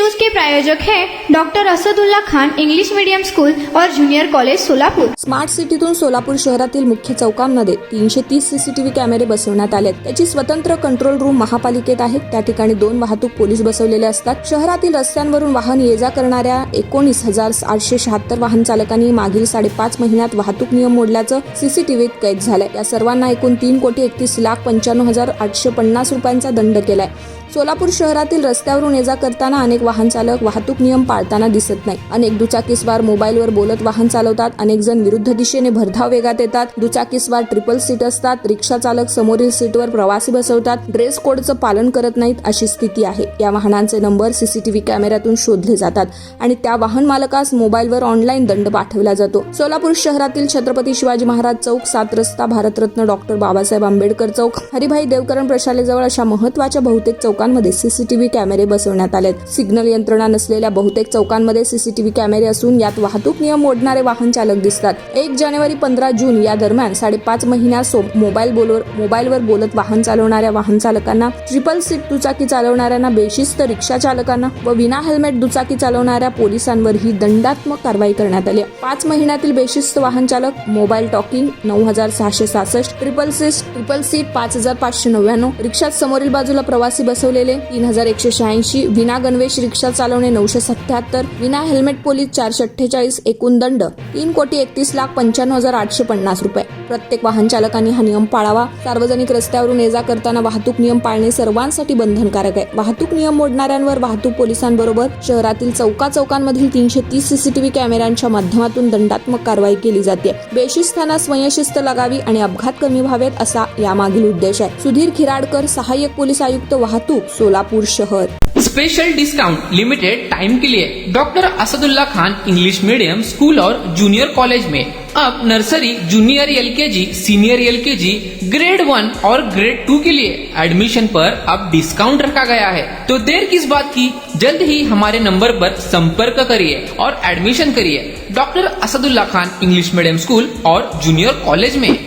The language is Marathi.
न्यूज के प्रायोजक हैं doctor Asadullah Khan English medium school और जूनियर कॉलेज सोलापूर। स्मार्ट सिटीतून सोलापूर शहरातील मुख्य चौकांमध्ये 330 सीसीटीव्ही कॅमेरे बसवण्यात आलेत। त्याची स्वतंत्र कंट्रोल रूम महापालिकेत आहे। त्या ठिकाणी 2 वाहतूक पोलीस बसवलेले असतात। शहरातील रस्त्यांवरून वाहन ये-जा करणाऱ्या 19,876 वाहन चालकांनी मागील 5.5 महिन्यात वाहतूक नियम मोडल्याचं सीसीटीव्हीत कैद झालंय। या सर्वांना एकूण 3,31,95,850 रुपयांचा दंड केलाय। सोलापूर शहरातील रस्त्यावरून ये-जा करताना अनेक वाहन चालक वाहतूक नियम पाळताना दिसत नाही। अनेक दुचाकीस्वार मोबाईलवर बोलत वाहन चालवतात। अनेक जण विरुद्ध दिशेने भरधाव वेगात येतात। दुचाकीस्वार ट्रिपल सीट असतात। रिक्षा चालक समोरील सीटवर प्रवासी बसवतात। ड्रेस कोडचं पालन करत नाहीत अशी स्थिती आहे। या वाहनांचे नंबर सीसीटीव्ही कॅमेऱ्यातून शोधले जातात आणि त्या वाहन मालकास मोबाईलवर ऑनलाईन दंड पाठवला जातो। सोलापूर शहरातील छत्रपती शिवाजी महाराज चौक, 7 रस्ता, भारतरत्न डॉक्टर बाबासाहेब आंबेडकर चौक, हरिभाई देवकरण प्रशालेजवळ अशा महत्त्वाच्या बहुतेक चौकांमध्ये सीसीटीव्ही कॅमेरे बसवण्यात आलेत। सिग्नल यंत्रणा नसलेल्या बहुतेक चौकांमध्ये सीसीटीव्ही कॅमेरे असून यात वाहतूक नियम मोडणारे वाहन चालक दिसतात। 1 जानेवारी 15 जून या दरम्यान 5.5 महिन्यात मोबाईलवर बोलत वाहन चालवणाऱ्या वाहन चालकांना, ट्रिपल सीट दुचाकी चालवणाऱ्यांना, बेशिस्त रिक्षा चालकांना व विना हेल्मेट दुचाकी चालवणाऱ्या पोलिसांवर ही दंडात्मक कारवाई करण्यात आली। 5 महिन्यातील बेशिस्त वाहन चालक, मोबाईल टॉकिंग 9,666, ट्रिपल सीट 5,599, रिक्षात समोरील बाजूला प्रवासी बसवलेले 3,186, विना गणवेश रिक्षा चालवणे 977, विना हेल्मेट पोलीस 448, एकूण दंड 3,31,95,850 रुपये। प्रत्येक वाहन चालकांनी हा नियम पाळावा। सार्वजनिक रस्त्यावरून ये-जा करताना वाहतूक नियम पाळणे सर्वांसाठी बंधनकारक आहे। वाहतूक नियम मोडणाऱ्यांवर वाहतूक पोलिसांबरोबर शहरातील चौकांमधील 330 सीसीटीव्ही कॅमेऱ्यांच्या माध्यमातून दंडात्मक कारवाई केली जाते। बेशिस्तांना स्वयंशिस्त लागावी आणि अपघात कमी व्हावेत असा यामागील उद्देश आहे। सुधीर खिराडकर, सहाय्यक पोलीस आयुक्त वाहतूक, सोलापूर शहर। स्पेशल डिस्काउंट लिमिटेड टाइम के लिए doctor Asadullah Khan English medium school और जूनियर कॉलेज में अब nursery, junior LKG, senior LKG, grade 1 और ग्रेड 2 के लिए एडमिशन पर अब डिस्काउंट रखा गया है। तो देर किस बात की, जल्द ही हमारे नंबर पर संपर्क करिए और एडमिशन करिए doctor Asadullah Khan English medium school और जूनियर कॉलेज में।